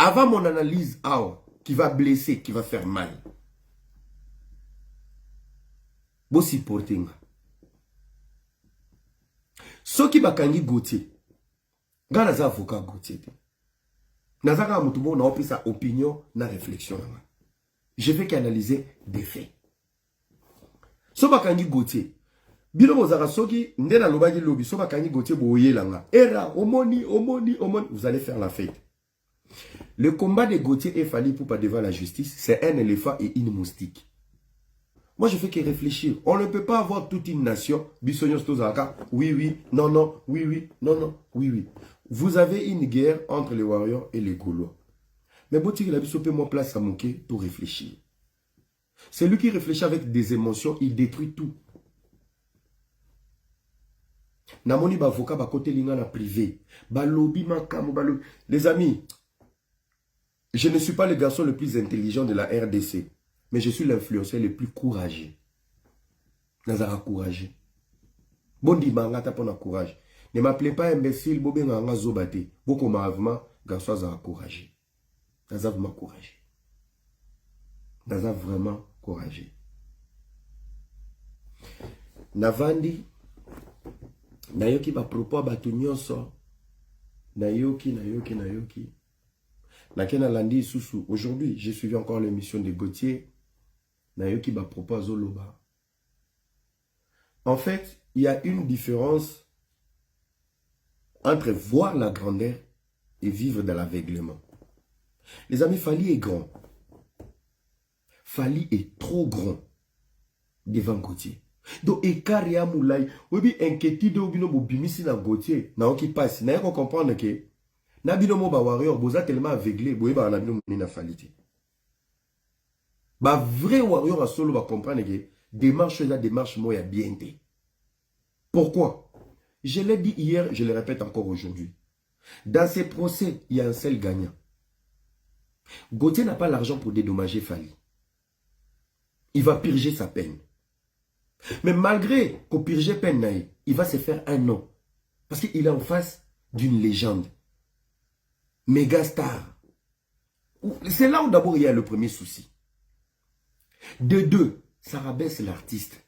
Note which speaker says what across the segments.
Speaker 1: Avant mon analyse, qui va blesser, qui va faire mal. Bon supporting. Ce qui va kangi Gauthier. Ga naza avocat Gauthier. Naza ka mutubo na opi sa opinion na réflexion. Je vais qu'analyser des faits. Ce va kangi Gauthier. Bilo mozara soki ndena lobaki lobi so ba kangi Gauthier boye langa. Era omoni. Vous allez faire la fête. Le combat de Gauthier et Fally Ipupa devant la justice, c'est un éléphant et une moustique. Moi, je fais que réfléchir. On ne peut pas avoir toute une nation. Oui, non, oui, non, oui. Vous avez une guerre entre les Warriors et les Gaulois. Mais Boti, il a dit, moi place à Mouké pour réfléchir. C'est lui qui réfléchit avec des émotions, il détruit tout. Namoni ba avocat ba côté linga na privé. Ba lobby makamo ba lobby. Les amis, je ne suis pas le garçon le plus intelligent de la RDC. Mais je suis l'influenceur le plus courageux. Nazara courageux. Bondi bangata pour na courage. Ne m'appelez pas imbécile, bobé nga zobate. Boko mavma, garçon zara courageux. Nazara vraiment courageux. Nazara vraiment courageux. Navandi, nayoki ba propos batu nyonso. Nayoki. Nakena landi susu. Aujourd'hui, j'ai suivi encore l'émission de Gauthier. Nayoki ba propos loba. En fait, il y a une différence entre voir la grandeur et vivre dans l'aveuglement. Les amis, Fally est grand. Fally est trop grand devant Gauthier. Donc, écart ya moulay, obi inquiétude obino bo bimisi na Gauthier, na oki passe. Na yako comprendre que na bino mo ba warrior boza tellement aveuglé, boye ba na bino na Fally. Ba vrai warrior a solo va comprendre que démarche la démarche moya bien. Pourquoi? Je l'ai dit hier, je le répète encore aujourd'hui. Dans ces procès, il y a un seul gagnant. Gauthier n'a pas l'argent pour dédommager Fally. Il va purger sa peine. Mais malgré qu'on purge peine, il va se faire un nom. Parce qu'il est en face d'une légende. Méga star. C'est là où d'abord il y a le premier souci. De deux, ça rabaisse l'artiste.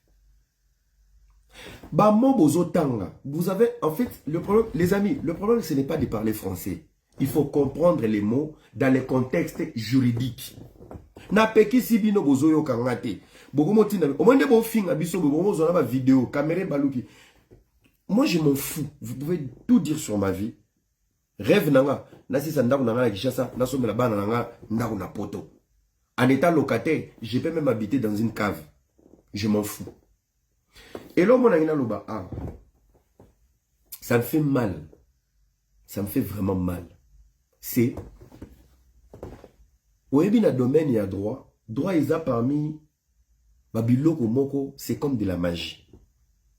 Speaker 1: Vous avez, en fait, le problème, les amis, le problème, ce n'est pas de parler français. Il faut comprendre les mots dans les contextes juridiques. Na peki si bino bozoyo kangate. Bogomotina, au moins de bon film, abiso, bogomozo na vidéo, caméra baluki. Moi, je m'en fous. Vous pouvez tout dire sur ma vie. Rêve nanga, nasi sandaku nanga na Kishasa, nasomme la bana nanga, ndaku na poto. En état locataire, je peux même habiter dans une cave. Je m'en fous. Et là, mon aïna loba, ça me fait mal. Ça me fait vraiment mal. C'est, au na domaine, il y a droit. Droit, il y a parmi, babiloko moko, c'est comme de la magie.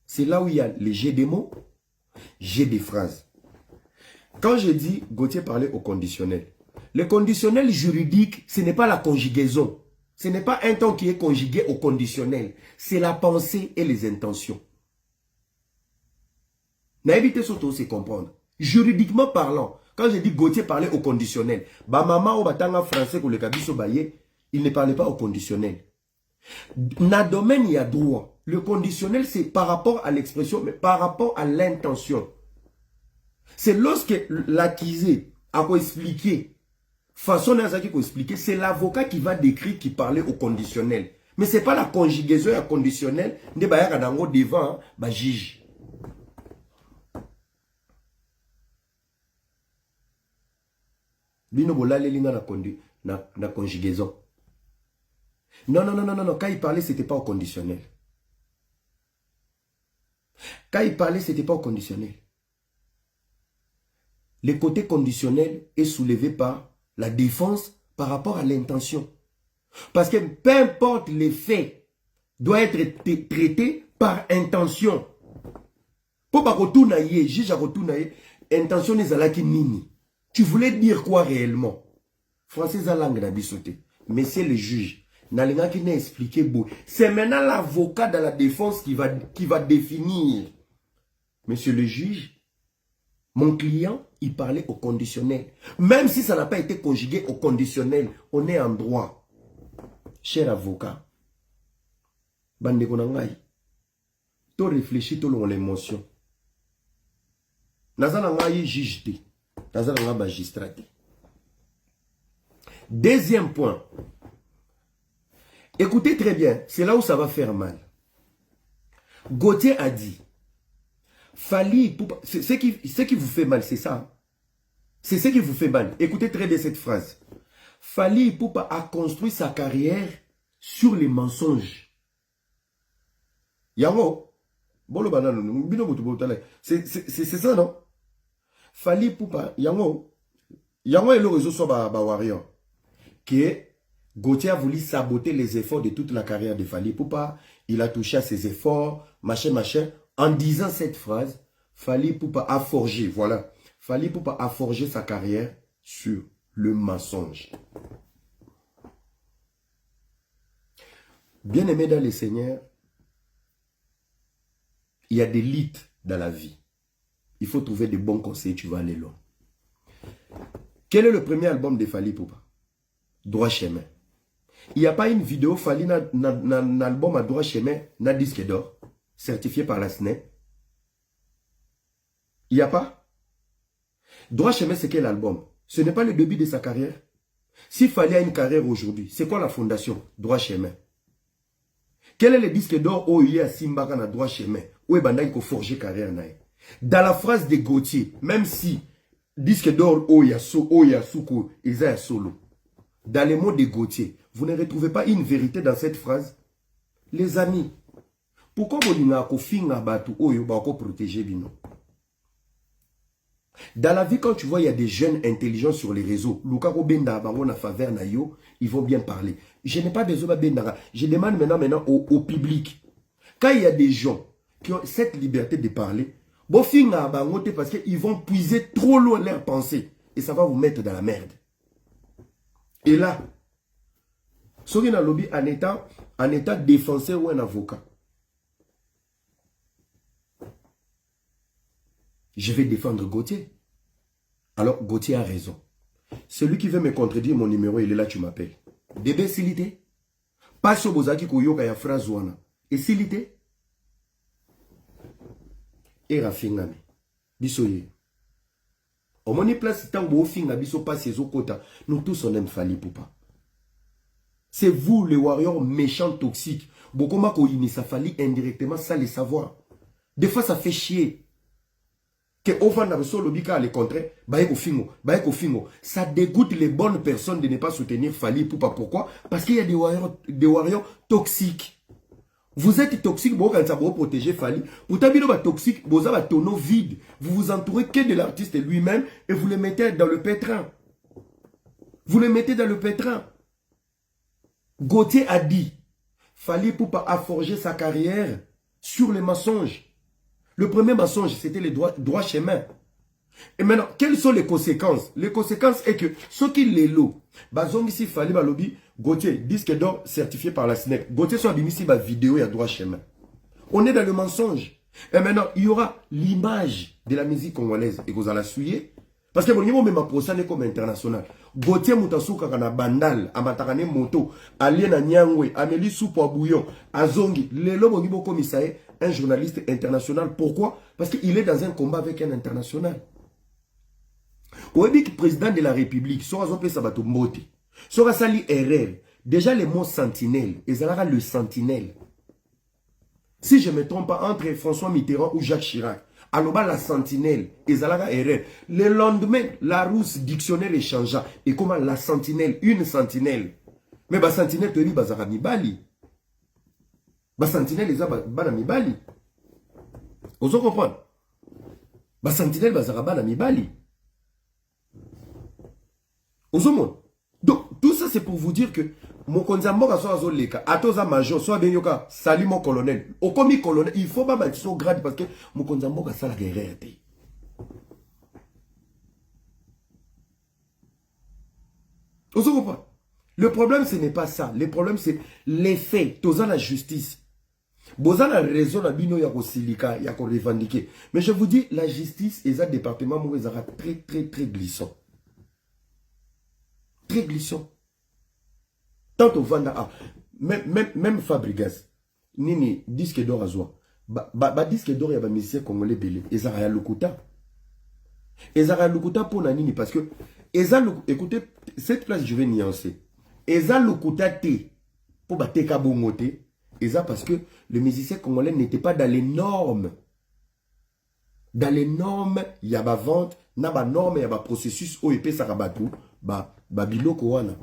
Speaker 1: C'est là où il y a les jets des mots, jets des phrases. Quand je dis, Gauthier parlait au conditionnel. Le conditionnel juridique, ce n'est pas la conjugaison. Ce n'est pas un temps qui est conjugué au conditionnel. C'est la pensée et les intentions. N'évitez surtout de comprendre. Juridiquement parlant, quand je dis Gauthier parlait au conditionnel, ba maman ou batanga français pour le kabiso baye, il ne parlait pas au conditionnel. Dans le domaine, il y a droit. Le conditionnel, c'est par rapport à l'expression, mais par rapport à l'intention. C'est lorsque l'accusé a expliqué, façon qui expliquer, c'est l'avocat qui va décrire qui parlait au conditionnel. Mais ce n'est pas la conjugaison à conditionnel, ne ba yaka dango devant ba juge. Bino bolale linga na conjugaison. Non. Quand il parlait, ce n'était pas au conditionnel. Quand il parlait, ce n'était pas au conditionnel. Le côté conditionnel est soulevé par la défense par rapport à l'intention. Parce que peu importe les faits, doit être traité par intention. Pour pas retourner, juge à retourner, intention n'est pas nini. Tu voulais dire quoi réellement? Français la langue n'a bisoté. Mais c'est le juge. Nalinga qui n'a expliqué beau. C'est maintenant l'avocat de la défense qui va définir. Monsieur le juge, mon client, il parlait au conditionnel. Même si ça n'a pas été conjugué au conditionnel, on est en droit. Cher avocat, bande konangai, to réfléchis to l'émotion. Nazana ngai juge te, nazana ngai magistrat te. Deuxième point. Écoutez très bien, c'est là où ça va faire mal. Gauthier a dit, Fally, ce qui vous fait mal, c'est ça. C'est ce qui vous fait mal. Écoutez très bien cette phrase. Fally Ipupa a construit sa carrière sur les mensonges. Yango, c'est ça, non? Fally Ipupa, Yango est le réseau sur Warrior. Que Gauthier a voulu saboter les efforts de toute la carrière de Fally Ipupa. Il a touché à ses efforts, machin, machin. En disant cette phrase, Fally Ipupa a forgé, voilà. Fally Ipupa a forgé sa carrière sur le mensonge. Bien-aimé dans le Seigneur, il y a des lits dans la vie. Il faut trouver de bons conseils, tu vas aller loin. Quel est le premier album de Fally Ipupa? Droit chemin. Il n'y a pas une vidéo Fally un album à droit chemin, na disque d'or, certifié par la SNEC. Il n'y a pas. Droit chemin, c'est quel album? Ce n'est pas le début de sa carrière. S'il fallait une carrière aujourd'hui, c'est quoi la fondation? Droit chemin. Quel est le disque d'or où il y a Simbaka na droit chemin? Où il faut forger carrière naï? Dans la phrase de Gauthier, même si disque d'or où il y a Souko, ils ont solo. Dans les mots de Gauthier, vous ne retrouvez pas une vérité dans cette phrase? Les amis, pourquoi vous n'avez pas protéger bino? Dans la vie, quand tu vois, il y a des jeunes intelligents sur les réseaux. Ils vont bien parler. Je n'ai pas besoin de Bendara. Je demande maintenant au public. Quand il y a des gens qui ont cette liberté de parler, parce qu'ils vont puiser trop loin leurs pensées. Et ça va vous mettre dans la merde. Et là, Sorina Lobby en état défenseur ou un avocat. Je vais défendre Gauthier. Alors, Gauthier a raison. Celui qui veut me contredire mon numéro, il est là, tu m'appelles. Bébé silité. Pas sur Bozaki Koyoka ya phrase wana. Et silité. Et Rafingami. Bisoye. Au moni place, tant que finga biso pas ses kota. Nous tous on aime Fally Ipupa. C'est vous, les warriors méchants, toxiques. Bokoma ko inisa Fally indirectement, ça le savoir. Des fois, ça fait chier. Que le contraire, ça dégoûte les bonnes personnes de ne pas soutenir Fally Ipupa. Pourquoi? Parce qu'il y a des warriors toxiques. Vous êtes toxique, vous protéger Fally. Vous êtes toxique, vous avez un tonneau vide. Vous vous entourez que de l'artiste lui-même et vous le mettez dans le pétrin. Vous le mettez dans le pétrin. Gauthier a dit, Fally Ipupa a forgé sa carrière sur les mensonges. Le premier mensonge, c'était le droit chemin. Et maintenant, quelles sont les conséquences? Les conséquences est que ceux qui les louent, bazong ici Fally Balobi, Gauthier, disque d'or certifié par la SNEC. Gauthier soit abîmé ici ma vidéo et à droit chemin. On est dans le mensonge. Et maintenant, il y aura l'image de la musique congolaise et vous allez la suivre. Parce que mon niveau même procès comme international. Gauthier Moutasuka kana bandal, amatakane moto, alien na nyangwe, Amélie Soupo à bouillon, azongi, lelo mon niveau commissaire, un journaliste international. Pourquoi? Parce qu'il est dans un combat avec un international. Au début, le président de la République, soit on peut sabato mbote, soit sali erreur. Déjà les mots sentinelle, et ça le sentinelle. Si je ne me trompe pas, entre François Mitterrand ou Jacques Chirac, alors la sentinelle, et ça erreur. Le lendemain, la rousse dictionnaire est changé. Et comment la sentinelle, une sentinelle. Mais la sentinelle te dit, bazara mibali. La sentinelle, les bana mibali. Vous comprenez? La sentinelle, bazara bana mibali. Vous comprenez? Donc, tout ça, c'est pour vous dire que mon konzamboka soit azoleka, atoza major, soit benyoka, sali mon colonel. Au commis colonel, il faut pas mettre son grade parce que mon konzamboka ça la guerre. Vous comprenez? Le problème, ce n'est pas ça. Le problème, c'est les faits. Toza la justice. Boza na raison na bino ya ko silika, ya ko revendiquer. Mais je vous dis, la justice est un département où ils aura très, très, très glissant. Très glissant. Tant au Vanda, même Fabregas, Nini, disque d'or à Zoa. Disque d'or, il y a des musiciens congolais belé. Ils ont Lukuta. Ils ont Lukuta pour Nini parce que, écoutez, cette place, je vais nuancer. Ils ont Lukuta T pour Bateka Bongote. Et ça parce que le musicien congolais n'était pas dans les normes. Dans les normes, il y a ma vente, il y a ma norme, il y a ma processus, OEP Sarabatou, biloko wana.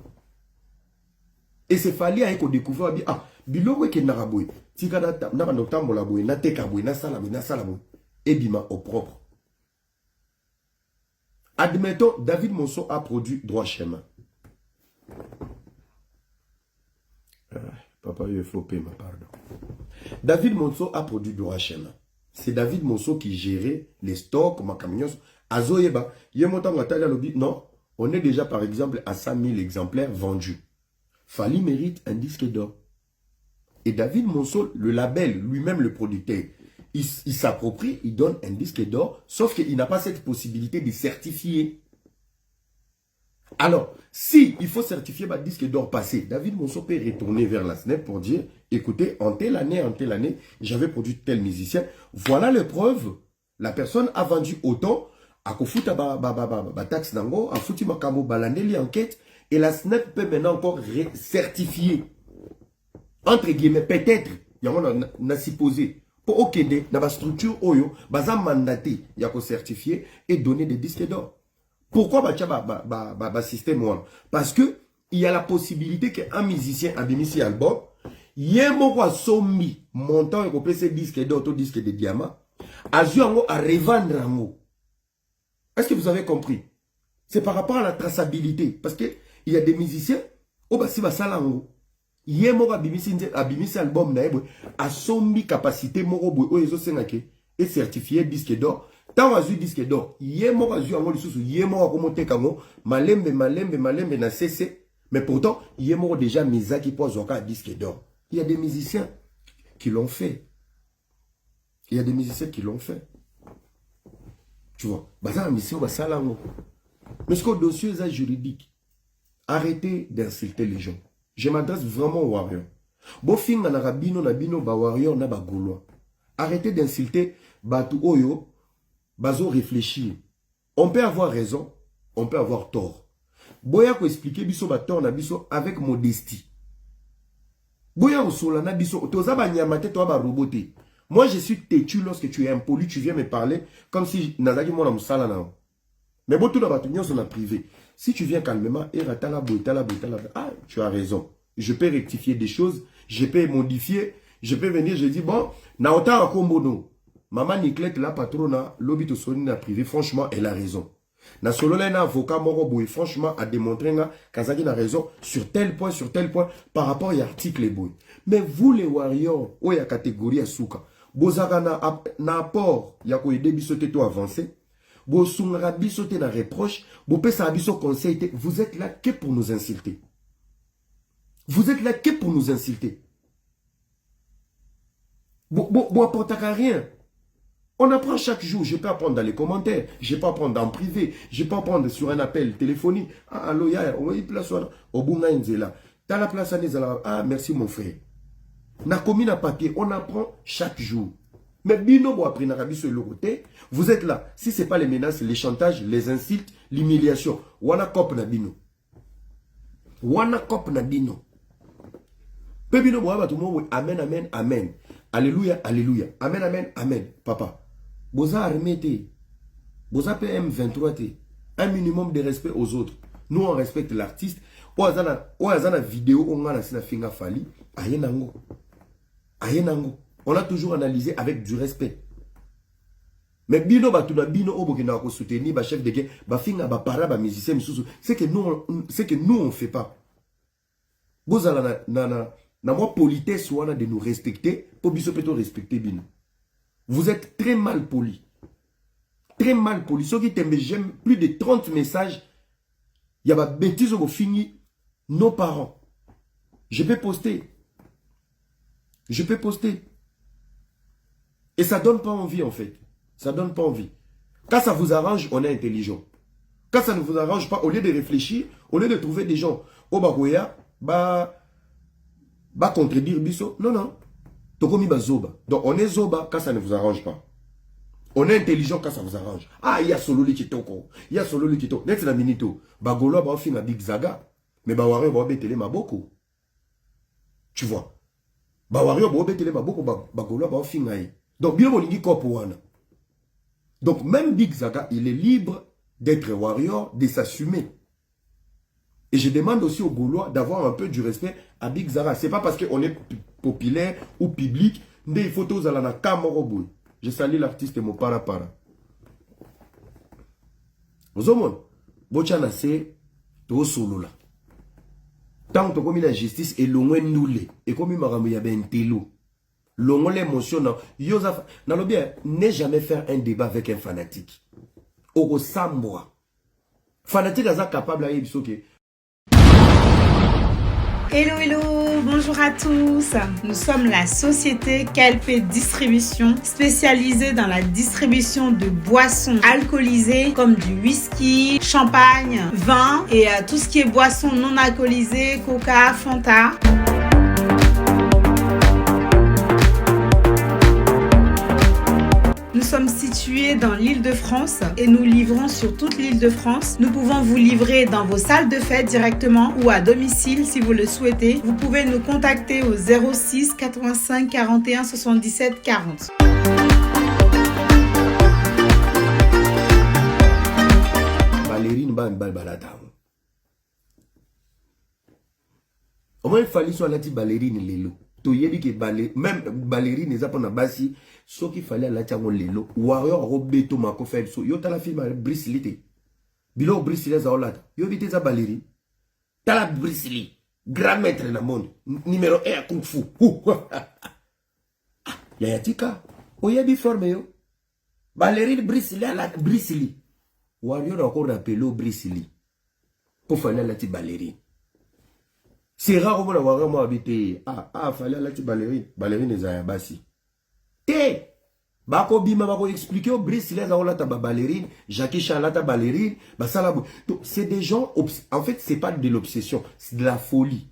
Speaker 1: Et c'est fallu à découvrir, ah, biloko qui n'a pas boy, tika n'a pas d'octambo la boy, n'a teka boy, n'a salami, et bima au propre. Admettons, David Monceau a produit Droit Chemin. Papa, il faut payer ma pardon. David Monceau a produit Droit Chemin. C'est David Monceau qui gérait les stocks, ma camion. Azoyeba, non, on est déjà par exemple à 100 000 exemplaires vendus. Fali mérite un disque d'or. Et David Monceau, le label, lui-même le producteur, il s'approprie, il donne un disque d'or, sauf qu'il n'a pas cette possibilité de certifier. Alors, si il faut certifier ma disque d'or passé, David Monceau peut retourner vers la SNEP pour dire, écoutez, en telle année, j'avais produit tel musicien. Voilà les preuves. La personne a vendu autant, a kofuta ba taxe nango, a foutu makamo balandeli enquête, et la SNEP peut maintenant encore certifier. Entre guillemets, peut-être, il y a un supposé. Pour okende, dans la structure oyo, baza mandaté, il y a qu'on certifier et donner des disques d'or. Pourquoi système one? Parce que il y a la possibilité qu'un musicien a mis un album, il y a un sommi montant et qu'on peut se disque d'or, tout disque de diamant, à revendre. Est-ce que vous avez compris? C'est par rapport à la traçabilité. Parce que il y a des musiciens, oh bah si bah ça là, il y a un album à sommi capacité moro et certifié disque d'or. Tant à disque d'or, yémo a joué en sous yémo a remonté comme malembe na cessé, mais pourtant yémo déjà misa qui pose encore disque d'or. Il y a des musiciens qui l'ont fait. Il y a des musiciens qui l'ont fait. Tu vois, baza mission basalango. Mais ce que le dossier est juridique. Arrêtez d'insulter les gens. Je m'adresse vraiment aux warriors. Bofinga na rabino na bino ba warrior na ba gaulois. Arrêtez d'insulter batu oyo. Bazo réfléchir. On peut avoir raison, on peut avoir tort. Boya ko expliquer biso ba tort na biso avec modestie. Boya osola na biso toza ba nyamate to ba roboté. Moi je suis têtu lorsque tu es impoli, tu viens me parler comme si nazaki mona musala na. Mais bon tout na ba tunyo sur la privé. Si tu viens calmement et ratala boitala ah, tu as raison. Je peux rectifier des choses, je peux modifier, je peux venir, je dis bon, na ota akombono. Maman Niclette, la patrona, l'obito sonina privé, franchement, elle a raison. Na solo là, un avocat moroboui, franchement, a démontré Kazaki a raison sur tel point, par rapport à l'article boy. Mais vous les warriors, où il y a catégorie à souka, bozaka na apport, il y a quoi aider bisoté to avancer, bosungara bisoté na reproche, bopesa biso conseil, vous êtes là que pour nous insulter. Vous êtes là que pour nous insulter. Bo apportaka rien. On apprend chaque jour. Je peux apprendre dans les commentaires. Je peux apprendre en privé. Je peux apprendre sur un appel téléphonique. Ah, allô, ya, on va y place. Au Bunga Nzela. T'as la place à Nzela. Ah, merci mon frère. Na commis na papier. On apprend chaque jour. Mais bino bo appris na rabi sur le côté. Vous êtes là. Si ce n'est pas les menaces, les chantages, les insultes, l'humiliation. Wana kop na bino. Wana kop na bino. Pe bino bo aba tout le monde. Amen, amen, amen. Alléluia, alléluia. Amen, amen, amen. Papa. Boza armete. Boza PM23T. Un minimum de respect aux autres. Nous, on respecte l'artiste. Oazana vidéo, on a la finga fali. Ayenango. Ayenango. On a toujours analysé avec du respect. Mais bino batuna bino obokina ko soutenir ba chef de guerre, ba finga ba para ba musicien misusu. C'est que nous on fait pas. Bozala na moi politesse wana de nous respecter pour biso peto respecter bino. Vous êtes très mal poli. Très mal poli. Ceux qui t'aiment, j'aime plus de 30 messages. Il y a des bêtises au fini. Nos parents. Je peux poster. Je peux poster. Et ça donne pas envie, en fait. Ça donne pas envie. Quand ça vous arrange, on est intelligent. Quand ça ne vous arrange pas, au lieu de réfléchir, au lieu de trouver des gens, au bakoya, bah contredire biso. Non, non. Tokomi ba zoba. Donc, on est zoba quand ça ne vous arrange pas. On est intelligent quand ça vous arrange. Ah, il y a solo li kitoko. Il y a solo li kitoko. Next la minito. Ba golo ba fin na big zaga. Mais ba wario ba betele maboko. Tu vois. Ba wario ba betele maboko ba golo ba fin na. Donc, bien bolingi kopo wana. Donc, même Big Zaga, il est libre d'être warrior, de s'assumer. Et je demande aussi aux Gaulois d'avoir un peu du respect à Big Zaga. Ce n'est pas parce qu'on est populaire ou public, mais il faut tous aller dans Kamoroboul. Je salue l'artiste Mopara Para. Vous avez Bochana c'est tout solo là. Tant que comme la justice est loin de nous, et comme il m'a ramené à Bentelo. L'homme l'émotion, ne jamais faire un débat avec un fanatique. Au samboa. Fanatique est capable de dire.
Speaker 2: Hello, hello, bonjour à tous. Nous sommes la société KLP Distribution, spécialisée dans la distribution de boissons alcoolisées comme du whisky, champagne, vin et tout ce qui est boissons non alcoolisées, coca, fanta. Nous sommes situés dans l'Île-de-France et nous livrons sur toute l'Île-de-France. Nous pouvons vous livrer dans vos salles de fête directement ou à domicile si vous le souhaitez. Vous pouvez nous contacter au 06 85 41 77 40.
Speaker 1: Ballerine ban balbalata. Au moins il fallait soit la petite ballerine lelo. To yebi ke même ballerine les apona basi ce qu'il fallait la tiango lelo warrior robeto mako fait so yo tala film Bruce Lee bilo Bruce Lee za olata yo vite za ballerine tala Bruce Lee grand maître na monde numéro 1 kung fu ya yatika o yebi forme yo ballerine Bruce Lee la Bruce Lee warrior encore rappelé Bruce Lee pour faire la petite ballerine. C'est rare au monde d'avoir habité. Fallait la petite ballerine. Ballerine est à Bassi. Bako bima bako expliquer au Brice les a ta ballerine, Jackie Chalata ballerine, basala. C'est des gens en fait c'est pas de l'obsession, c'est de la folie.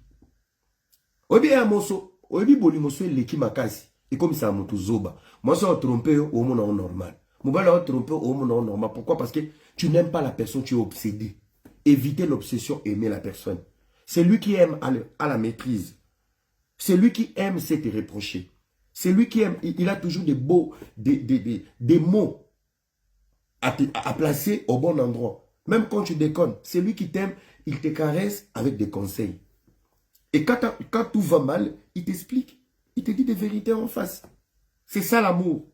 Speaker 1: Obi un mosso, obi boli mosso leki makasi. Et comme ça moto zoba. Moi ça trompé au monde normal. Mobala trompé au monde normal. Pourquoi? Parce que tu n'aimes pas la personne, tu es obsédé. Éviter l'obsession, aimer la personne. C'est lui qui aime à la maîtrise. C'est lui qui aime s'être reproché. C'est lui qui aime, il a toujours des mots à placer au bon endroit. Même quand tu déconnes, c'est lui qui t'aime, il te caresse avec des conseils. Et quand tout va mal, il t'explique. Il te dit des vérités en face. C'est ça l'amour.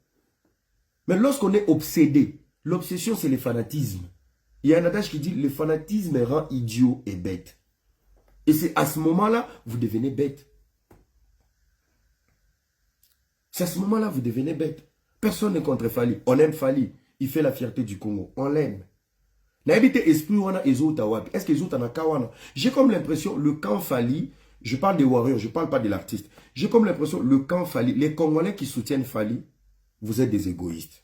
Speaker 1: Mais lorsqu'on est obsédé, l'obsession c'est le fanatisme. Il y a un adage qui dit le fanatisme rend idiot et bête. Et c'est à ce moment-là, vous devenez bête. C'est à ce moment-là, vous devenez bête. Personne n'est contre Fali. On aime Fali. Il fait la fierté du Congo. On l'aime. Est-ce que les autres j'ai comme l'impression, le camp Fali, je parle des warriors, je ne parle pas de l'artiste. J'ai comme l'impression, le camp Fali, les Congolais qui soutiennent Fali, vous êtes des égoïstes.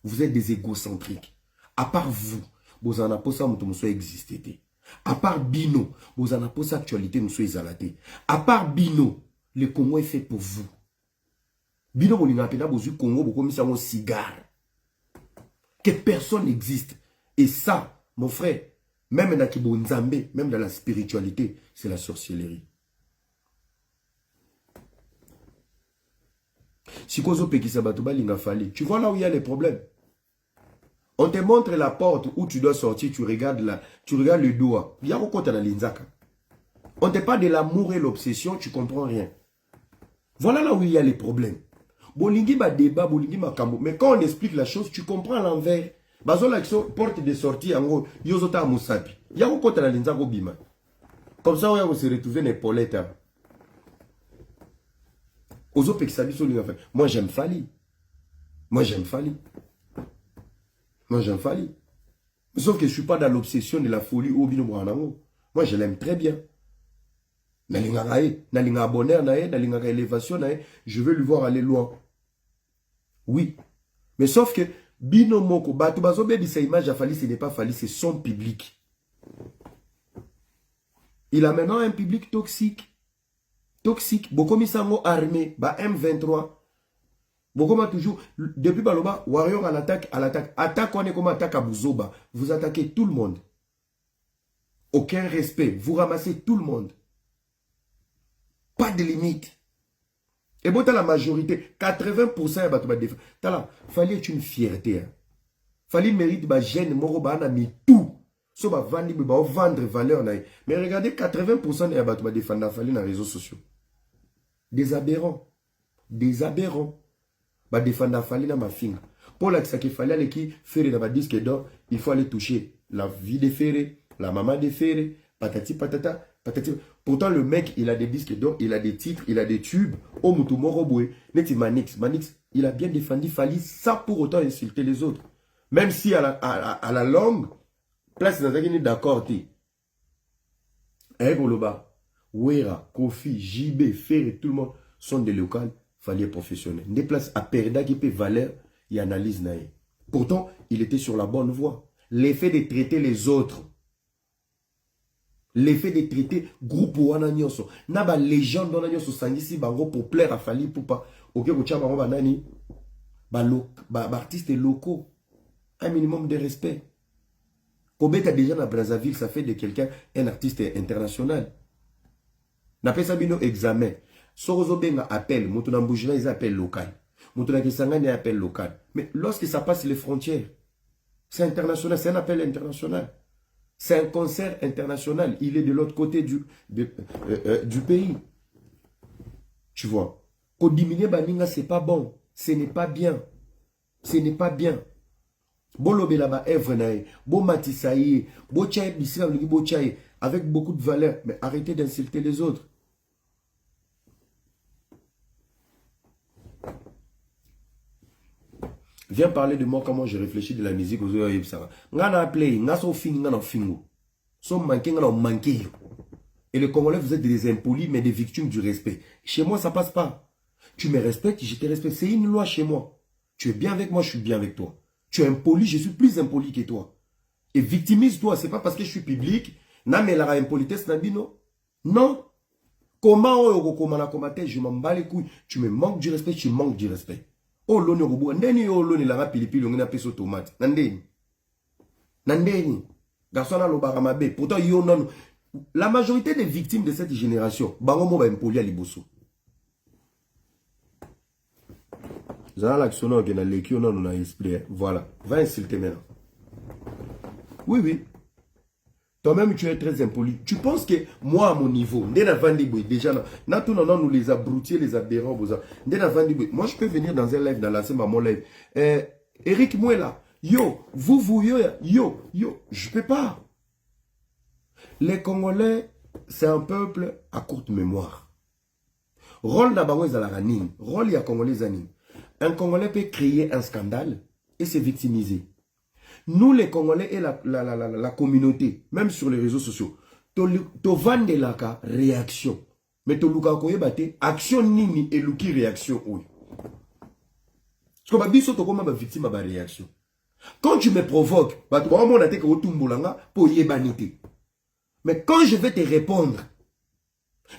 Speaker 1: Vous êtes des égocentriques. À part vous, vous en avez pas ça, vous existé. À part Bino, vous en avez pas ça, actualité, nous sommes zalatés. À part Bino, le Congo est fait pour vous. Bino, vous n'avez pas besoin de Congo, vous commencez à un cigare. Que personne n'existe. Et ça, mon frère, même dans Kibo Nzambe, même dans la spiritualité, c'est la sorcellerie. Si Kozo Pekisabatoba Lingafali, tu vois là où il y a les problèmes. On te montre la porte où tu dois sortir, tu regardes le doigt. Il y a beaucoup de l'inzaka. On te parle de l'amour et l'obsession, tu comprends rien. Voilà là où il y a les problèmes. Bolingi ba débat, bolingi ma kambo. Mais quand on explique la chose, tu comprends l'envers. Bazo la porte de sortie en gros, yozota musapi. Il y a beaucoup de l'inzaka bima. Comme ça, on va se retrouver dans les paulettes. Ozo Pekisabi sur l'inzaka. Moi j'aime Fali. Moi j'aime Fali. Sauf que je ne suis pas dans l'obsession de la folie au bino mwanango. Moi, je l'aime très bien. Je veux lui voir aller loin. Oui. Mais sauf que, bino moko, bato bazo bebi sa image à Fali, ce n'est pas Fali, c'est son public. Il a maintenant un public toxique. Toxique. Bokomi sango armé, ba M23. Bokoma toujours, depuis Baloba, Warrior à l'attaque, Attaque, on est comme attaque à Bouzoba. Vous attaquez tout le monde. Aucun respect. Vous ramassez tout le monde. Pas de limite. Et bon, t'as la majorité, 80% à Batouba Défense. T'as là, fallait être une fierté. Hein. Fallait mérite, bah, gêne, moro, bah, on a mis tout. So, bah, vendre valeur. Mais regardez, 80% de Batouba Défense, fallait dans les réseaux sociaux. Des aberrants. Des aberrants. Bah, défendre, fallait dans ma finger. Pour la que fallait aller qui faire dans ma disque d'or, il faut aller toucher la vie des ferrés, la maman des ferrés, patati patata, patati. Pourtant, le mec, il a des disques d'or, il a des titres, il a des tubes. Oh, Moutoumoroboué, Neti Manix. Manix, il a bien défendu Fali sans pour autant insulter les autres. Même si à la longue, place dans un d'accord. Goloba, Wera, Kofi, JB, Ferré, tout le monde sont des locales, Fali professionnels. Des places à Perda qui peut valeur, il analyse naïe. Pourtant, il était sur la bonne voie. L'effet de traiter les autres. L'effet de traiter groupe wana nyonso. Naba légende wana nyonso sangisi bango pour plaire à Fali pour pas. Ok, kocha bango banani. Artistes locaux. Un minimum de respect. Kobeta déjà dans Brazzaville, ça fait de quelqu'un un artiste international. N'a ça bino examen. Sorozo benga appel, Moutona Mboujina ils appellent local. Moutona Kisangani appel local. Mais lorsque ça passe les frontières, c'est international, c'est un appel international. C'est un concert international. Il est de l'autre côté du pays. Tu vois. Pour diminuer Baninga, c'est pas bon. Ce n'est pas bien. Ce n'est pas bien. Bon lobé là-bas, Evrenaï, bon Matissaï, bon Tchaï, bon Tchaï, avec beaucoup de valeur. Mais arrêtez d'insulter les autres. Viens parler de moi, comment je réfléchis de la musique aux oeufs. Ngana play, ngaso fing, ngana fingo. So manqué, ngana manqué. Et les Congolais, vous êtes des impolis, mais des victimes du respect. Chez moi, ça passe pas. Tu me respectes, je te respecte. C'est une loi chez moi. Tu es bien avec moi, je suis bien avec toi. Tu es impoli, je suis plus impoli que toi. Et victimise-toi, c'est pas parce que je suis public. Na mais la impolitesse nabino. Non. Comment je m'en bats les couilles. Tu me manques du respect, tu manques du respect. Oh l'oni robo, ndeni yo l'oni la pilipili on a peso tomate. Nandeni. Nandeni. Garçon a l'obara mabe. Pourtant yo non. La majorité des victimes de cette génération, bango mo ba impoli à liboso. Zana l'action on a l'équipe on a esprit. Voilà. Va insulter maintenant. Oui oui. Toi-même, tu es très impoli. Tu penses que moi, à mon niveau, déjà, nous les abrutis, les aberrants, moi, je peux venir dans un live, dans la scène, mon live. Eric Mouela, yo, yo, je peux pas. Les Congolais, c'est un peuple à courte mémoire. Rôle d'abord, rôle, il y a Congolais, un Congolais peut créer un scandale et se victimiser. Nous, les Congolais et la communauté, même sur les réseaux sociaux, to vande la réaction. Mais to luka koye bate, action nini et luki réaction oui. Parce que biso to koma ba victime ba réaction. Quand tu me provoques, ba to mo na te ko tumbulanga po yebanité. Mais quand je vais te répondre,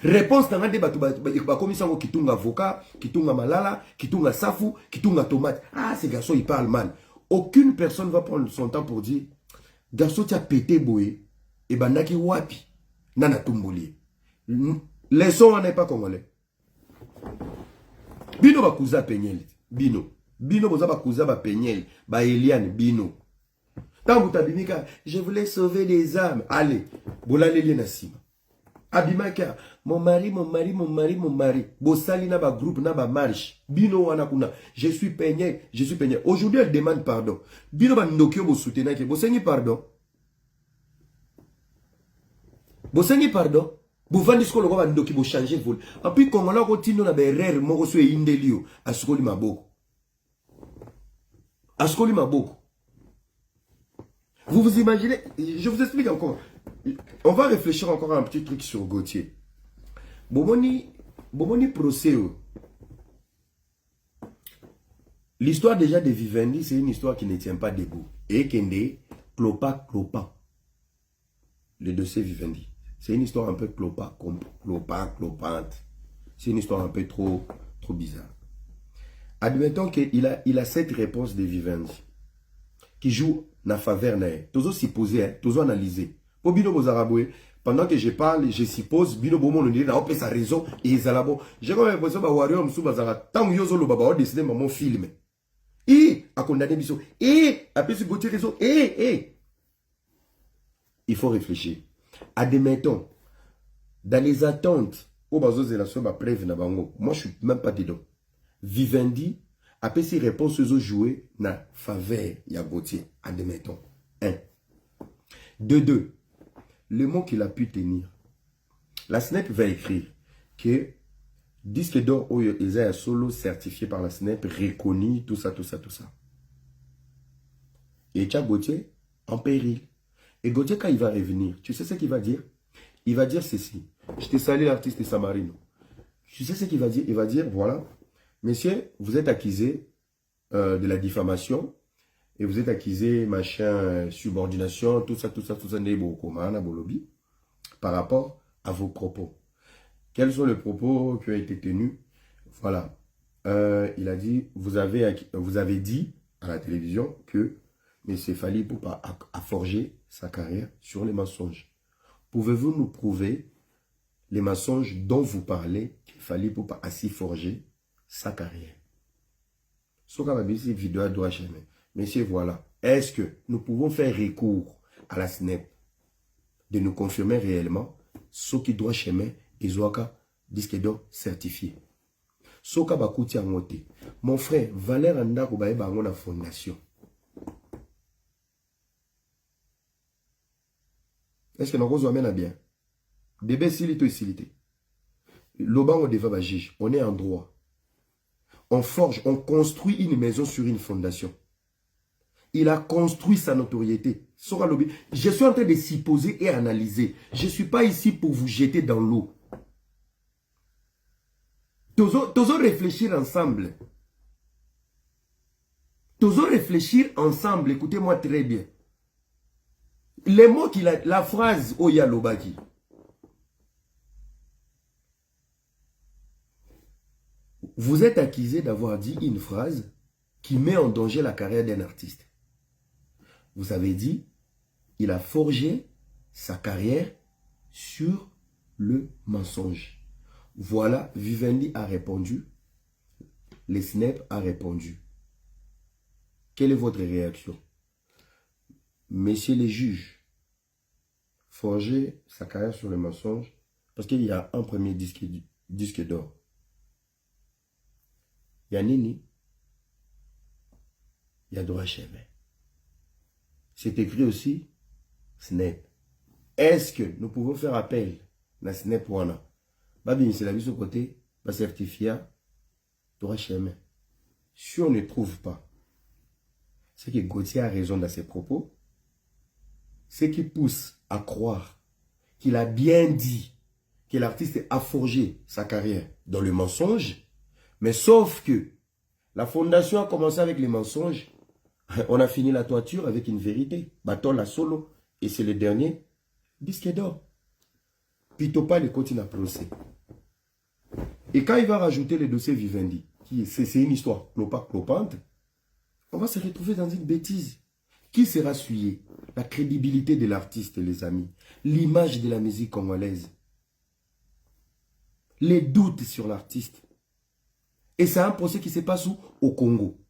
Speaker 1: réponse dans des bateaux, ba commission kitunga avocat, kitunga malala, kitunga safu, kitunga tomate. Ah, ces garçons ils parlent mal. Aucune personne va prendre son temps pour dire garçon tu as pété boé et banaki wapi nana tumboli. Les sons on n'est pas congolais. Bino bakuza penyel. Bino boza bakuza ba penyel, ba Eliane bino. Tant vous tabimika, je voulais sauver des âmes. Allez, bolale li na sima. Abimaka, mon mari. Bossali na ba groupe, na ba marche. Bino wana kuna. Je suis peigné. Aujourd'hui, elle demande pardon. Bino ba ndokyo bo soutenir ke. Bosengi pardon. Bosengi pardon. Bo vandi sko lo ba ndoki bo changer vol. En puis Congolais ko tino na ba erreur moko so indelio. Askoli maboko. Askoli maboko. Vous vous imaginez, je vous explique encore. On va réfléchir encore à un petit truc sur Gauthier. Bomoni procès. L'histoire déjà de Vivendi, c'est une histoire qui ne tient pas debout. Et Kende, clopant. Le dossier Vivendi. C'est une histoire un peu clopante. C'est une histoire un peu trop bizarre. Admettons qu'il a cette réponse de Vivendi qui joue dans la faveur. Toujours supposer, toujours analyser. Pour Bino Bozaraboué, pendant que je parle, je suppose, Bino Bomo nous dit, on peut sa raison, et ils ont bon. J'ai comme l'impression que Wario Msou Bazara, tant que Yozo Lobaba, on décidé de mon film. Et, à condamner Bissot, et, à plus Gauthier raison, et. Il faut réfléchir. Admettons, dans les attentes, au bazo de la somme preuve na bango, moi je suis même pas dedans. Vivendi, après ses réponses aux jouer na faveur ya Gauthier, admettons. 1. De 2. Le mot qu'il a pu tenir. La SNEP va écrire que disque d'or où ils ont un solo certifié par la SNEP, reconnu, tout ça. Et Tcha Gauthier en péril. Et Gauthier, quand il va revenir, tu sais ce qu'il va dire? Il va dire ceci. Je te salue l'artiste Samarino. Tu sais ce qu'il va dire? Il va dire, voilà, messieurs, vous êtes accusés de la diffamation et vous êtes accusés, machin, subordination, tout ça, par rapport à vos propos. Quels sont les propos qui ont été tenus? Voilà. Il a dit, vous avez dit à la télévision que M. Fally Ipupa a forgé sa carrière sur les mensonges. Pouvez-vous nous prouver les mensonges dont vous parlez qu'il Fally Ipupa a si forgé sa carrière? Ce qu'on va dire, c'est vidéo à droit chemin. Messieurs, voilà. Est-ce que nous pouvons faire recours à la SNEP de nous confirmer réellement ce qui doit chemin et Zouaka disque d'or certifié? Soka Bakouti Angote. Mon frère, Valère Andako Baeba Angona Fondation. Est-ce que nous avons bien? Bébé silité silité. L'Oban on devait juge. On est en droit. On forge, on construit une maison sur une fondation. Il a construit sa notoriété. Je suis en train de s'y poser et analyser. Je ne suis pas ici pour vous jeter dans l'eau. Toujours réfléchir ensemble. Toujours réfléchir ensemble. Écoutez-moi très bien. Les mots qu'il a, la phrase Oya Lobaki. Vous êtes accusé d'avoir dit une phrase qui met en danger la carrière d'un artiste. Vous avez dit, il a forgé sa carrière sur le mensonge. Voilà, Vivendi a répondu. Les SNEP a répondu. Quelle est votre réaction? Messieurs les juges, forger sa carrière sur le mensonge, parce qu'il y a un premier disque d'or. Il y a Nini, il y a droit chemin. C'est écrit aussi SNEP. Est-ce que nous pouvons faire appel à SNEP Wana? Babi, c'est la vie sur côté, va certifier droit chemin. Si on ne trouve pas, c'est que Gauthier a raison dans ses propos, ce qui pousse à croire qu'il a bien dit que l'artiste a forgé sa carrière dans le mensonge, mais sauf que la fondation a commencé avec les mensonges, on a fini la toiture avec une vérité, bâton la solo, et c'est le dernier disque d'or. Pitopa le continue à procès. Et quand il va rajouter le dossier Vivendi, c'est une histoire clopante, on va se retrouver dans une bêtise. Qui sera souillé? La crédibilité de l'artiste, les amis. L'image de la musique congolaise. Les doutes sur l'artiste. Et c'est un procès qui se passe où? Au Congo.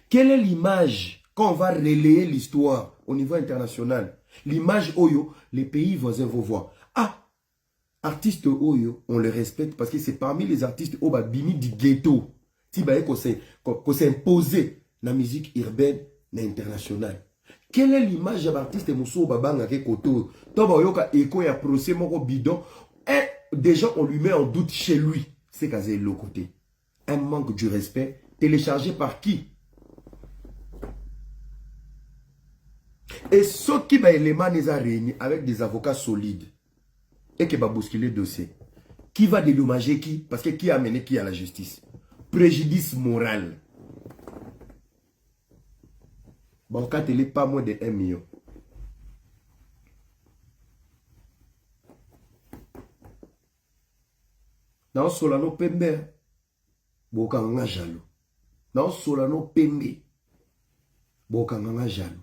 Speaker 1: Quelle est l'image quand on va relayer l'histoire au niveau international? L'image Oyo, les pays voisins vont voir. Ah, artiste Oyo, on le respecte parce que c'est parmi les artistes Oba Bini du ghetto. Qu'on s'est imposé la musique urbaine internationale. Quelle est l'image de l'artiste Mousso Babanga Koto? Toba Yoka Eko ya procès moko bidon. Et déjà on lui met en doute chez lui. C'est qu'à l'autre côté. Un manque du respect téléchargé par qui? Et ce qui va élément les a réunis avec des avocats solides et qui va bousculer le dossier. Qui va dédommager qui? Parce que qui a amené qui à la justice? Préjudice moral. Bon, quand il est pas moins de 1 million. Dans Solano Pembe, Bokanga jalo. Dans Solano Pembe, Bokanga jalo.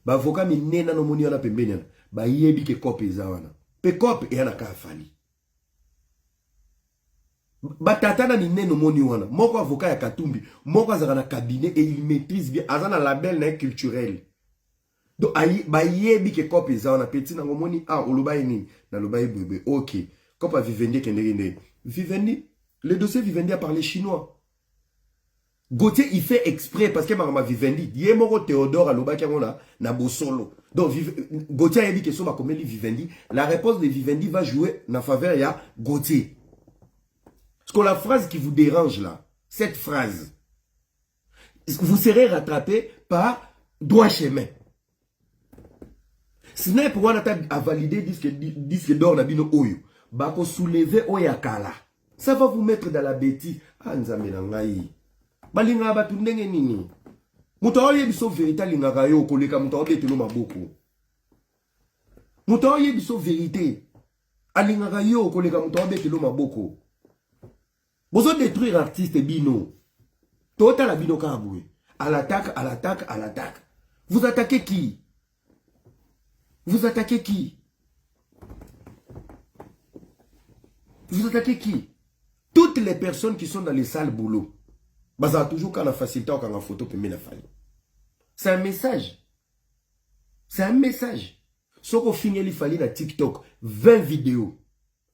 Speaker 1: Ba avocat mi nena no moni wana pembe nena. Ba yebi ke kope ezawana. Pe kope yana ka fali. Batatana ni neno moni wana. Moko avocat ya Katumbi, moko azaka na cabinet et il maîtrise bien azana label na culturel. Donc ba yebi ke kope ezawana petit na moni oloba ni na loba bébé. OK. Kopa Vivendi kendenge. Vivendi, le dossier Vivendi a parlé chinois. Gauthier il fait exprès parce que ma Vivendi, Yemoro Théodore aloba kiangona na bosolo. Donc Gauthier a dit que soba comme Vivendi, la réponse de Vivendi va jouer en faveur ya Gauthier. Parce que la phrase qui vous dérange là, cette phrase, vous serez rattrapé par droit chemin. Ce n'est pour moi à valider disque d'or na bino oyo. Bako soulever oyakala. Ça va vous mettre dans la bêtise. Ah nzambe na ngai. Balinga batu ndenge nini? Muto oye biso vérité lingaka yo koleka muto obetelo maboko. Muto oye biso vérité alingaka yo koleka muto obetelo maboko. Bozo détruire artiste bino. Tota la bino kaboué. À l'attaque, à l'attaque, à l'attaque. Vous attaquez qui? Vous attaquez qui? Vous attaquez qui? Toutes les personnes qui sont dans les salles boulot. Baza toujours quand la facilité ou quand la photo peut mettre la faille. C'est un message. C'est un message. Ce qu'on finit il fallait dans TikTok 20 vidéos.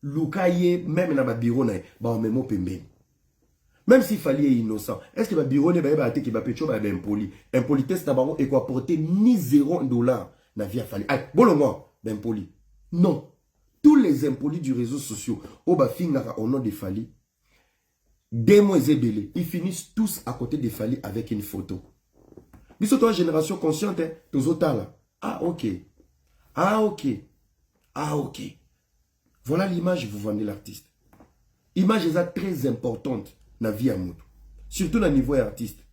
Speaker 1: Lukaye même dans ma bureau na ba memo pembe. Même s'il fallait innocent. Est-ce que ma bureau ne va pas attaquer ba pecho ba impoli. Impolitesse d'abord et quoi porter ni $0 na vie a fallu. Ah, bon moi, ben poli. Non. Tous les impolis du réseau social, au bafingara au nom de Fali, des mois et ils finissent tous à côté de Fali avec une photo. Mais surtout, génération consciente, hein, tous autant là. Ah, ok. Ah, ok. Ah, ok. Voilà l'image que vous vendez l'artiste. Image est très importante dans la vie à nous. Surtout dans le niveau artiste.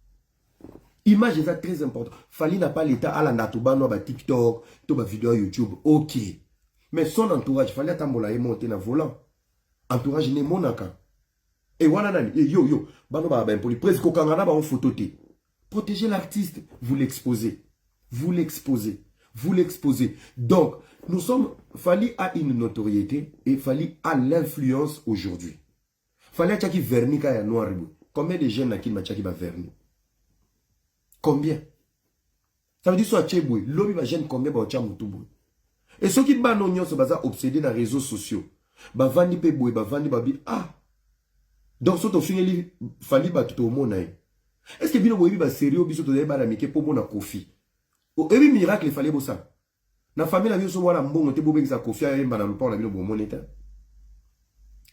Speaker 1: Image est très importante. Fali n'a pas l'état à la natouba, no ba TikTok, to ba vidéo YouTube. Ok. Mais son entourage, il fallait attendre monter dans le volant. Entourage n'est monaka. Et voilà, yo, bano ba ben poli, presque au Canada, ba on photo. Protégez l'artiste, vous l'exposez. Vous l'exposez. Vous l'exposez. Donc, nous sommes, Fali a une notoriété et Fali a l'influence aujourd'hui. Fali a tchaki verni kaya noir. Combien de jeunes qui m'a tchaki ba verni? Combien? Ça veut dire soit tchéboué, l'homme va gêner combien ba tchamoutouboui. Et ceux qui ban non se basent obsédés dans les réseaux sociaux. Ba vandi pe boy, ba vandi babi ah. Donc so to fineli fali ba tout au monde. Est-ce que bino boy ba sérieux biso to ba la mike po mona kofi. O ebi miracle fallait bossa. Na famille la biso wala mbongo te bo bengisa kofi a yemba na lupa na bino bo moneta.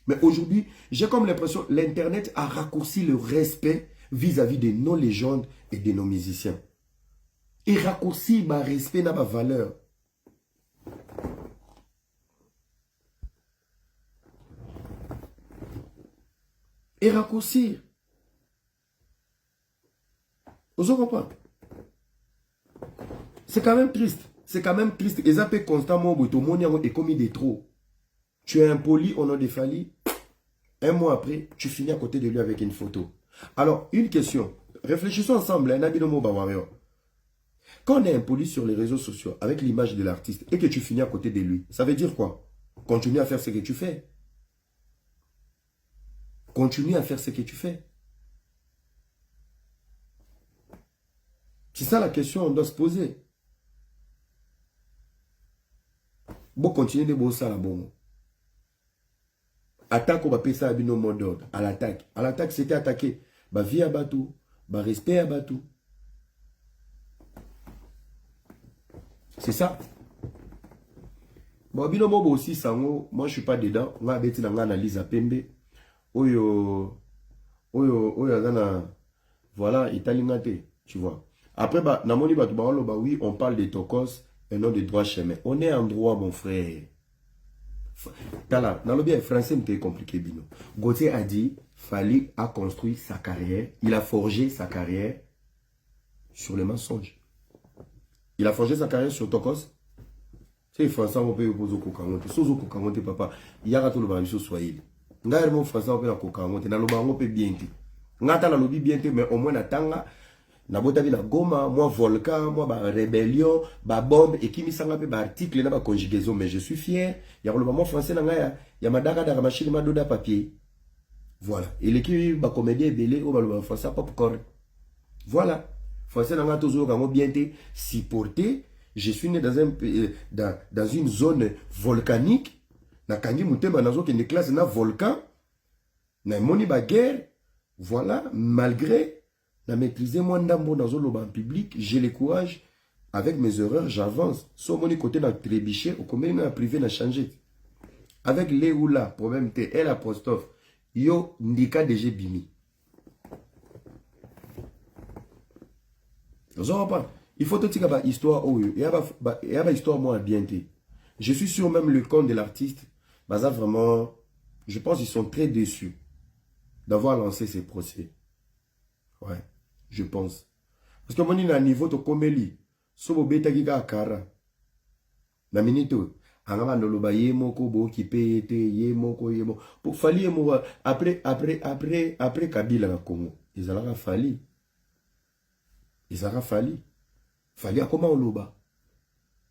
Speaker 1: Mais aujourd'hui, j'ai comme l'impression l'internet a raccourci le respect vis-à-vis de nos légendes et de nos musiciens. Et raccourci ma respect na ma valeur. Et raccourcir. Vous comprenez? C'est quand même triste. C'est quand même triste. Et ça peut constamment, tout le monde est commis des trop. Tu es impoli au nom de Fali. Un mois après, tu finis à côté de lui avec une photo. Alors, une question. Réfléchissons ensemble. Quand on est impoli sur les réseaux sociaux avec l'image de l'artiste et que tu finis à côté de lui, ça veut dire quoi? Continue à faire ce que tu fais. Continue à faire ce que tu fais. C'est ça la question qu'on doit se poser. Bon, continuez de bosser à la bombe. Attaque, on va payer ça à bino mot d'ordre. À l'attaque. À l'attaque, c'était attaqué. Bah, vie à Batou. Bah, respect à Batou. C'est ça. Bon, bino mobo aussi, sango. Moi, je suis pas dedans. On va bêter dans l'analyse à Pembe. Oyo, voilà, italingate, tu vois. Après, bah, namoni bah, oui, on parle de tokos et non de droit chemin. On est en droit, mon frère. Dans le bien français, c'est compliqué, Bino. Gauthier a dit, Fali a construit sa carrière, il a forgé sa carrière sur les mensonges. Il a forgé sa carrière sur Tokos. C'est français, on peut poser au cocangote. Sozo cocangote, papa. Il y a tout le monde sur Swahili. Ngaire mon français, on peut la cocangote. Na loba on peut bien te. Ngata la lobi bien te, mais au moins na tanga. Na bota bi na goma, moi volcan, moi ba rébellion, ba bombe, et qui mi sanga pe ba article na ba conjugaison. Mais je suis fier. Il y a le moment français na ngaya. Il y a madaka da machine ma doda papier. Voilà. Et l'équipe ba comédien belé au ba français popcorn. Voilà. Français na ngata zo kango bien te supporter. Je suis né dans une zone volcanique. Na kangi mutema nazo ke ne classe na volcan. Na moni ba guerre. Voilà, malgré la maîtriser moi ndambo nazo loba en public, j'ai le courage avec mes erreurs, j'avance. So moni côté na trébiché, au combien na privé na changé. Avec les ou là, problème T, L apostrophe. Yo ndika DG bimi. Nazo pas. Il faut tout dire bah histoire oh il y a histoire moi bien té. Je suis sûr même le compte de l'artiste, bah ça vraiment, je pense ils sont très déçus d'avoir lancé ces procès. Ouais, je pense. Parce que mon à niveau de comélie, so beta giga kara. Na minito, anga no loba yemoko bo ki pete yemoko yemo. Pour fali yemo après Kabila na Congo. Ils allaient fali. Ils allaient fali. Fali a comment on loba.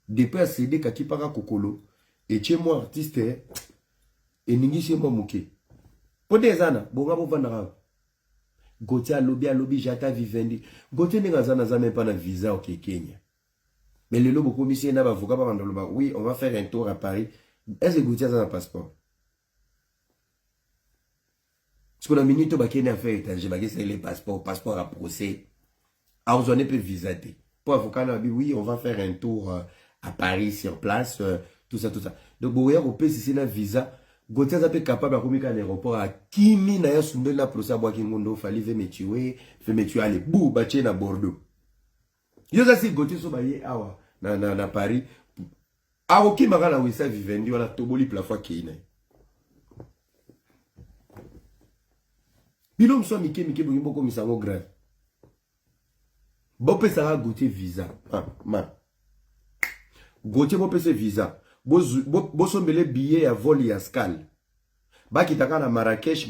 Speaker 1: Depuis à céder kaki para kokolo. Et chez moi artiste et ningi chez moi mouké. Pour des années, bonga bo vandara. Gauthier lobby jata vivendi. Gauthier n'est pas même pas na visa au Kenya. Mais le lobo commissaire n'a pas avocat pas mandaloba. Oui, on va faire un tour à Paris. Est-ce que Gauthier a un passeport? Parce qu'on a minute au Kenya fait étranger, c'est les passeports, passeport à procès. Ah, on peut visa. Pour avocat, oui, on va faire un tour à Paris sur place, tout ça. Donc, vous voyez, on peut si c'est un visa. Gauthier est capable de communiquer à l'aéroport à Kimi na ya sumbe na procès à Boakingondo, fallait me tuer aller bou baché na Bordeaux. Yo ça si Gauthier so baye awa na Paris. Awo ki magana wisa vivendi wala toboli plafond kina. Bilom so mike bongo ko misango grave. Bopé ça Gauthier visa. Gauthier bopé ce visa. Bosombele billet à vol et à escale. Baki taka na Marrakech,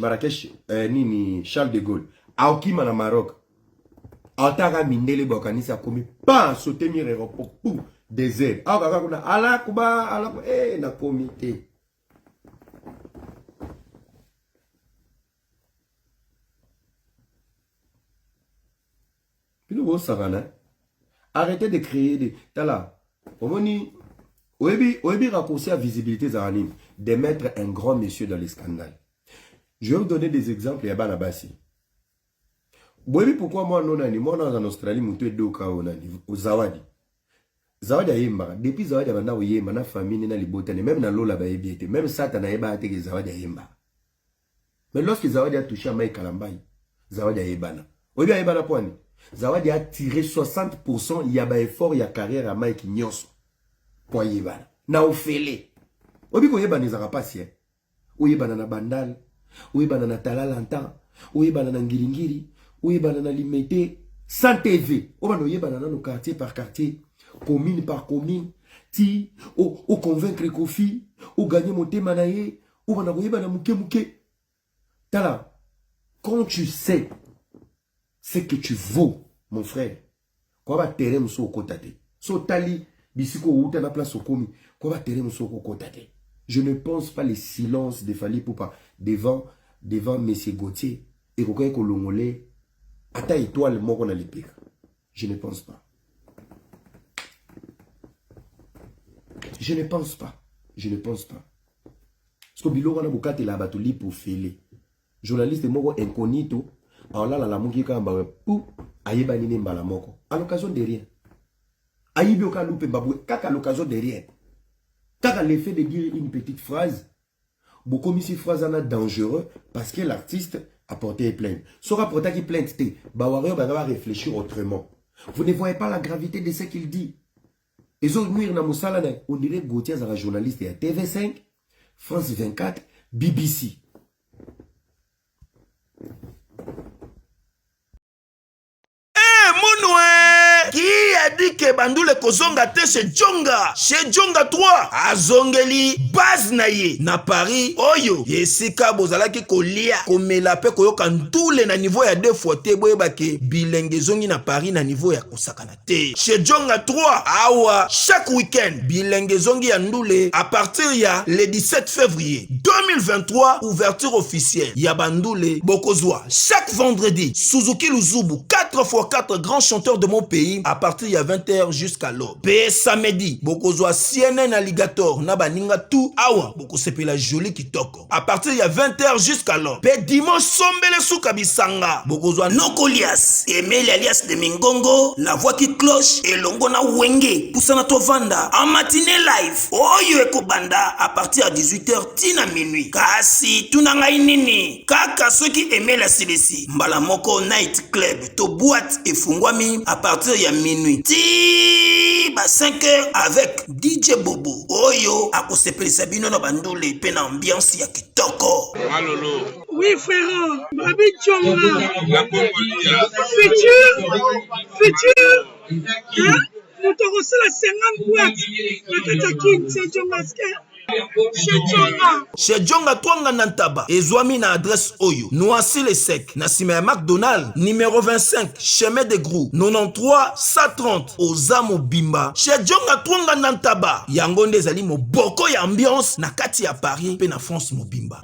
Speaker 1: nini Charles de Gaulle. Aokima na Maroc. Aotaka mindele bokanisa komi pa sauter mi aéroport pou désert. Aokaka kuna ala kuba na comité. Puis nous savana. Arrêtez de créer des tala. Omoni Oebi raccourci à visibilité Zaranine de mettre un grand monsieur dans les scandales. Je vais vous donner des exemples. Il y a Banabasi. Oebi pourquoi moi non en Australie muté doka onani au Zawadi. Zawadi ayemba depuis Zawadi banda oyemba na famille na libotane même na lola ba ebiete même Satan na yeba ate Zawadi ayemba. Mais lorsque Zawadi a touché à Mike Kalambai, Zawadi ayebana. Oebi ayebana poani. Zawadi a tiré 60% il y a ba effort il y a carrière à Mike Nyonso. Pour yebana na ofele obi ko yebana ezaka pasi oyebana na bandal oyebana na talalanta oyebana na ngiringiri oyebana na limité sans TV obana oyebana na no quartier par quartier commune par commune ti o convaincre Kofi o gagner motema na ye obana oyebana muke tala quand tu sais ce que tu vaux mon frère quoi va terre muso kotate so tali bisiko outa na place okomi ko va terre musoko kotate. Je ne pense pas les silences de Fali Poupa devant monsieur Gauthier et kokoye ko longolé ata étoile moko na lipika. Je ne pense pas. Je ne pense pas. Parce que biloko na bokate la batuli pour fêler. Journaliste moko incognito alors la muki kamba pou ayeba nini mbala moko à l'occasion de rien. Aïbioka loupe babou, kaka l'occasion de rien. Kaka l'effet de dire une petite phrase, beaucoup mis cette phrase dangereux parce que l'artiste a porté plainte. Sera porté qui plainte, Bawario va réfléchir autrement. Vous ne voyez pas la gravité de ce qu'il dit. Et autres nuire na musala on dirait Gauthier Zara journaliste à TV5, France 24, BBC.
Speaker 3: Mounoué! Qui a dit que Bandule kozonga te chez Djonga? Chez Djonga 3 azongeli base na ye na Paris oyo yesika bozalaki kolia komela pe koyoka ntule na niveau ya 2 fois te boyebake bilenge zongi na Paris na niveau ya kosakana te. Chez Djonga 3 awa chaque week-end bilenge zongi ya ndule à partir ya le 17 février 2023 ouverture officielle ya Bandule bokozwa chaque vendredi Suzuki Luzubu 4x4 grands chanteurs de mon pays à partir ya 20h jusqu'à l'aube. Pe samedi bokozwa CNN Alligator na baninga tout awa bokosepela joli kitoko à partir ya 20h jusqu'à l'aube. Pe dimanche sombele suka bisanga bokozwa Nokolias Emile alias de Mingongo la voix qui cloche elongo na wenge pusana tovanda en matinée live oyo ekobanda à partir à 18h tina minuit. Kasi tunanga nini kaka soki Emile Silesi mbala moko night club to boîte efungwami à partir ya minuit ti ba 5h avec DJ Bobo oyo akosepelisa bino na Bandule pe na ambiance ya kitoko.
Speaker 4: Malolo.
Speaker 5: Oui frère, Babi Djonga. Futur. Hein? Nous te reçons la 50 boîtes. Natata King, c'est Djonga.
Speaker 3: Chez Djonga Twanga Nantaba ezwami na adresse oyo Noisy le Sec na sima ya McDonald numéro 25 chemin de Grou 93 130 Ozamo Bimba. Chez Djonga Twanga Nantaba yango nde ezali moboko ya ambiance na kati ya Paris pe na France mobimba.